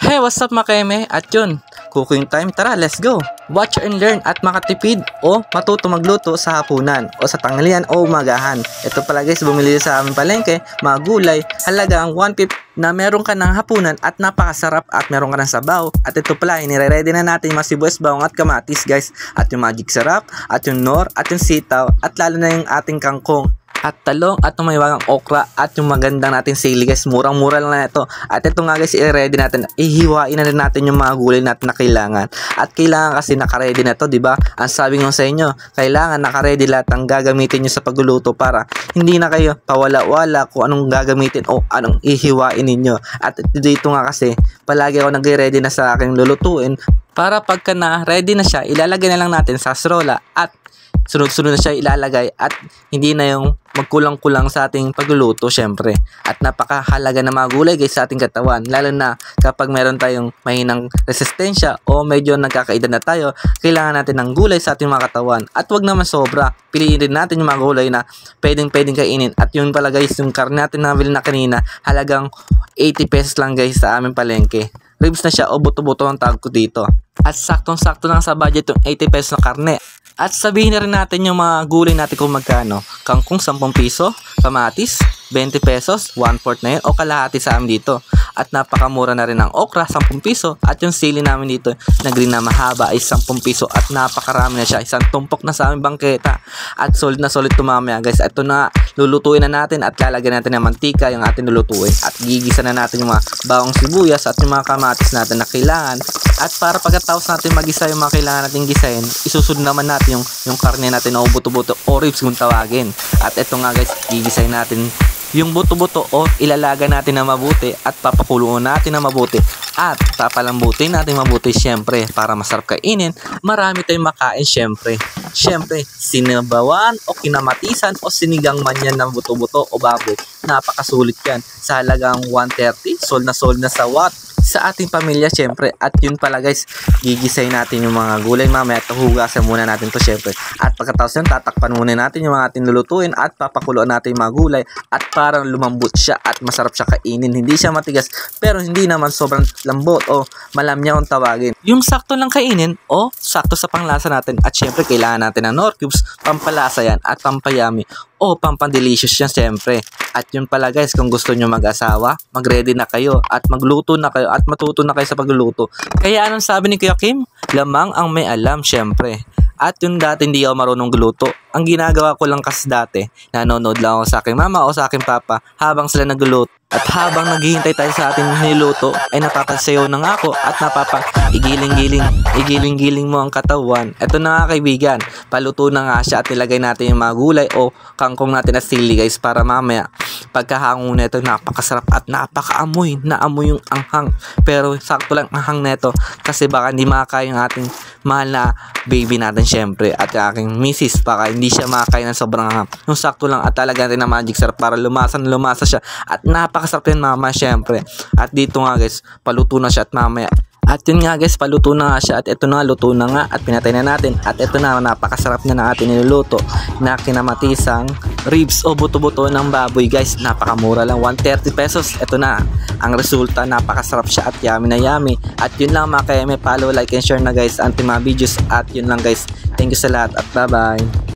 Hey, what's up mga keme? At yun, cooking time, tara, let's go! Watch and learn at makatipid o matuto magluto sa hapunan o sa tanghalian o umagahan. Ito pala guys, bumili sa aming palengke, mga gulay, halagang 150 na meron ka ng hapunan at napakasarap at meron ka ng sabaw. At ito pala, inire-ready na natin yung mga sibuyas, bawang at kamatis guys. At yung magic sarap, at yung nor, at yung sitaw, at lalo na yung ating kangkong. At talong at tumayiwagang okra at yung magandang natin sili guys, murang-mura lang na ito. At ito nga guys, i-ready natin, ihiwain na rin natin yung mga gulay natin na kailangan. At kailangan kasi naka-ready na to, di ba? Ang sabi ko sa inyo, kailangan naka-ready lahat ang gagamitin nyo sa pagluluto para hindi na kayo pawala-wala kung anong gagamitin o anong ihiwain ninyo. At dito nga kasi, palagi ako nagre-ready na sa aking lulutuin para pagka na ready na siya, ilalagay na lang natin sa asrola at sunod-sunod na siya ilalagay at hindi na yung magkulang-kulang sa ating pagluluto syempre. At napakahalaga na mga gulay guys sa ating katawan, lalo na kapag meron tayong mahinang resistensya o medyo nagkakaedad na tayo, kailangan natin ng gulay sa ating mga katawan. At wag naman sobra, piliin din natin yung mga gulay na pwedeng kainin. At yun pala guys, yung karne natin na nabili na kanina, halagang 80 pesos lang guys sa aming palengke. Ribs na siya o buto-buto ang tawag ko dito. At saktong-sakto lang sa budget yung 80 pesos na karne. At sabihin na rin natin yung mga gulay natin kung magkano. Kangkong 10 piso, kamatis 20 pesos, 1/4 na yun o kalahati sa amin dito. At napakamura na rin ang okra, 10 piso. At yung sili namin dito na green na mahaba ay 10 piso at napakarami na siya. Isang tumpok na sa aming bangketa. At solid na solid tumamaya guys. Ito na, lulutuin na natin at lalagyan natin ng mantika yung ating lulutuin. At gigisa na natin yung mga bawang sibuyas at yung mga kamatis natin na kailangan. At para pagkatapos natin magisa yung mga kailangan natin gisahin, isusunod naman natin yung karne natin o buto-buto o ribs kung tawagin. At ito nga guys, gigisahin natin yung buto-buto o ilalaga natin na mabuti at papakuloan natin na mabuti at papalambutin natin mabuti syempre para masarap kainin. Marami tayong makain syempre. Syempre, sinabawan o kinamatisan o sinigang man yan ng buto-buto o baboy. Napakasulit yan. Sa halagang 130, sold na sa what? Sa ating pamilya syempre. At yun pala guys, gigisahin natin yung mga gulay mamaya at hugasan muna natin to syempre. At pagkatapos yun, tatakpan muna natin yung mga ating lulutuin at papakuluan natin yung mga gulay at parang lumambot siya at masarap siya kainin. Hindi siya matigas pero hindi naman sobrang lambot o malamya kung tawagin. Yung sakto lang kainin o sakto sa panglasa natin. At syempre kailangan natin ng Knorr cubes, pampalasa yan at pampayami o pampandelicious yan syempre. At yun pala guys, kung gusto nyo mag-asawa, mag-ready na kayo at magluto na kayo at matuto na kayo sa pagluluto. Kaya anong sabi ni Kuya Kim? Lamang ang may alam syempre. At yun dati hindi ako marunong guluto. Ang ginagawa ko lang kasi dati, nanonood lang ako sa aking mama o sa aking papa habang sila nagluluto. At habang naghihintay tayo sa ating niluto, ay napapasayaw na nga ako at igiling-giling mo ang katawan. Ito na nga kaibigan, paluto na nga siya at ilagay natin yung mga gulay o kangkong natin at sili guys para mamaya pagkahango nito napakasarap at napakaamoy, naamoy yung anghang. Pero sakto lang anghang nito kasi baka hindi makakain yung ating mahal na baby natin syempre at aking misis, baka hindi siya makakain ng sobrang anghang. Yung sakto lang at talaga natin na magic sarap para lumasa siya at napakasarap din mama syempre. At dito nga guys, paluto na siya at mamaya. At yun nga guys, paluto na nga siya at ito na, luto na nga at pinatay na natin. At ito na, napakasarap na ng ating niluluto na kinamatisang ribs o buto-buto ng baboy guys. Napakamura lang, 130 pesos. Ito na, ang resulta, napakasarap siya at yummy na yummy. At yun lang mga keme, follow, like and share na guys ang ating mga videos. At yun lang guys, thank you sa lahat at bye bye.